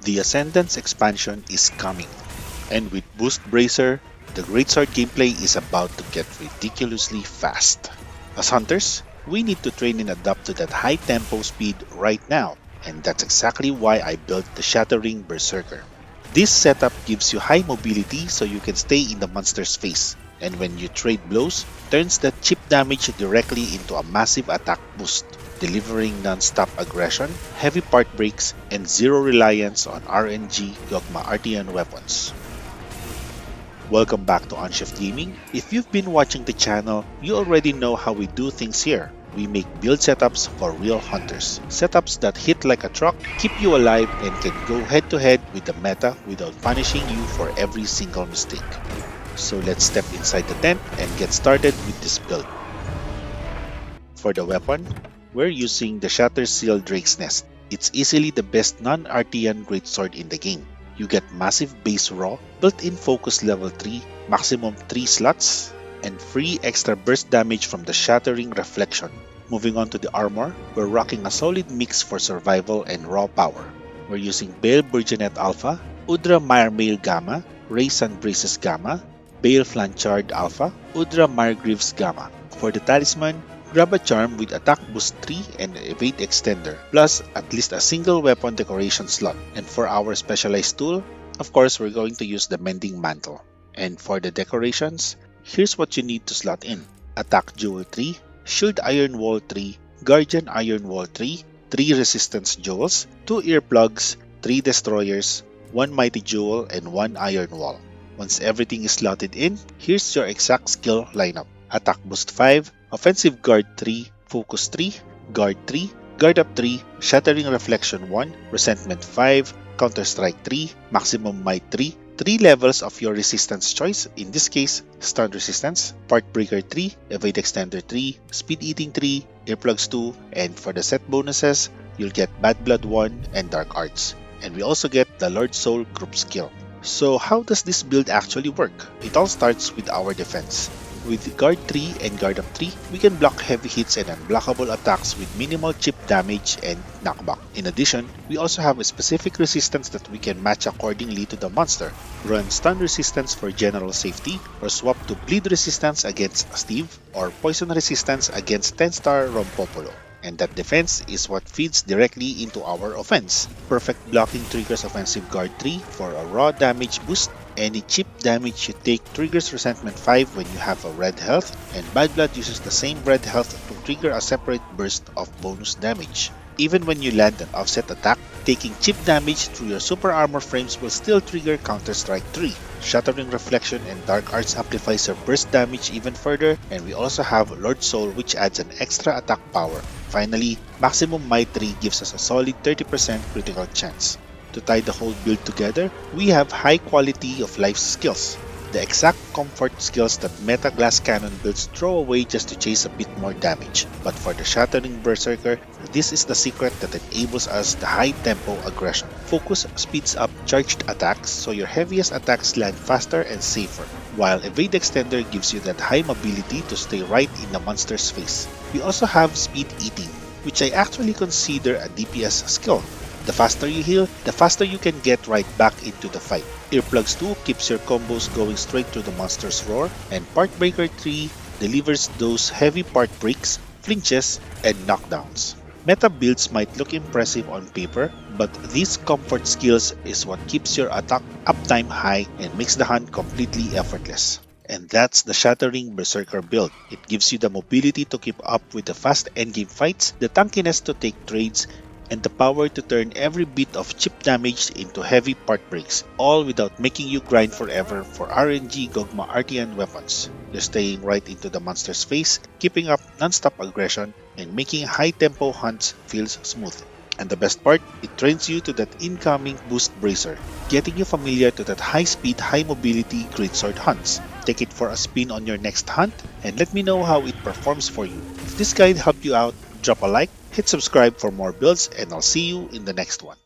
The Ascendance expansion is coming, and with Boost Bracer, the GreatSword gameplay is about to get ridiculously fast. As hunters, we need to train and adapt to that high tempo speed right now, and that's exactly why I built the Shattering Berserker. This setup gives you high mobility so you can stay in the monster's face, and when you trade blows, turns that chip damage directly into a massive attack boost, delivering non-stop aggression, heavy part breaks, and zero reliance on RNG Artian weapons. Welcome back to Onshift Gaming. If you've been watching the channel, you already know how we do things here. We make build setups for real hunters. Setups that hit like a truck, keep you alive, and can go head to head with the meta without punishing you for every single mistake. So let's step inside the tent and get started with this build. For the weapon, we're using the Shatter Seal Drake's Nest. It's easily the best non-Artian greatsword in the game. You get massive base raw, built-in focus level 3, maximum 3 slots, and free extra burst damage from the Shattering Reflection. Moving on to the armor, we're rocking a solid mix for survival and raw power. We're using Bale Burgeonet Alpha, Udra Miremail Gamma, Ray Sunbraces Gamma, Bale Flanchard Alpha, Udra Margreaves Gamma. For the talisman, grab a charm with attack boost 3 and evade extender, plus at least a single weapon decoration slot. And for our specialized tool, of course we're going to use the Mending Mantle. And for the decorations, here's what you need to slot in. Attack Jewel 3, Shield Iron Wall 3, Guardian Iron Wall 3, 3 Resistance Jewels, 2 Earplugs, 3 Destroyers, 1 Mighty Jewel, and 1 Iron Wall. Once everything is slotted in, here's your exact skill lineup. Attack Boost 5, Offensive Guard 3, Focus 3, Guard 3, Guard Up 3, Shattering Reflection 1, Resentment 5, Counterstrike 3, Maximum Might 3, 3 levels of your resistance choice, in this case, Stun Resistance, Part Breaker 3, Evade Extender 3, Speed Eating 3, Earplugs 2, and for the set bonuses, you'll get Bad Blood 1 and Dark Arts. And we also get the Lord Soul group skill. So how does this build actually work? It all starts with our defense. With Guard 3 and Guard Up 3, we can block heavy hits and unblockable attacks with minimal chip damage and knockback. In addition, we also have a specific resistance that we can match accordingly to the monster. Run Stun Resistance for general safety, or swap to Bleed Resistance against Steve, or Poison Resistance against 10-star Rompopolo. And that defense is what feeds directly into our offense. Perfect blocking triggers Offensive Guard 3 for a raw damage boost. Any chip damage you take triggers Resentment 5 when you have a red health, and Bad Blood uses the same red health to trigger a separate burst of bonus damage. Even when you land an offset attack, taking chip damage through your super armor frames will still trigger Counterstrike 3. Shattering Reflection and Dark Arts amplifies your burst damage even further, and we also have Lord Soul which adds an extra attack power. Finally, Maximum Might 3 gives us a solid 30% critical chance. To tie the whole build together, we have high quality of life skills. The exact comfort skills that Meta Glass Cannon builds throw away just to chase a bit more damage. But for the Shattering Berserker, this is the secret that enables us the high tempo aggression. Focus speeds up charged attacks so your heaviest attacks land faster and safer, while Evade Extender gives you that high mobility to stay right in the monster's face. We also have Speed Eating, which I actually consider a DPS skill. The faster you heal, the faster you can get right back into the fight. Earplugs 2 keeps your combos going straight through the monster's roar, and Part Breaker 3 delivers those heavy part breaks, flinches, and knockdowns. Meta builds might look impressive on paper, but these comfort skills is what keeps your attack uptime high and makes the hunt completely effortless. And that's the Shattering Berserker build. It gives you the mobility to keep up with the fast endgame fights, the tankiness to take trades, and the power to turn every bit of chip damage into heavy part breaks, all without making you grind forever for RNG Artian weapons. You're staying right into the monster's face, keeping up non-stop aggression, and making high-tempo hunts feels smooth. And the best part, it trains you to that incoming Boost Bracer, getting you familiar to that high-speed, high-mobility greatsword hunts. Take it for a spin on your next hunt, and let me know how it performs for you. If this guide helped you out, drop a like, hit subscribe for more builds, and I'll see you in the next one.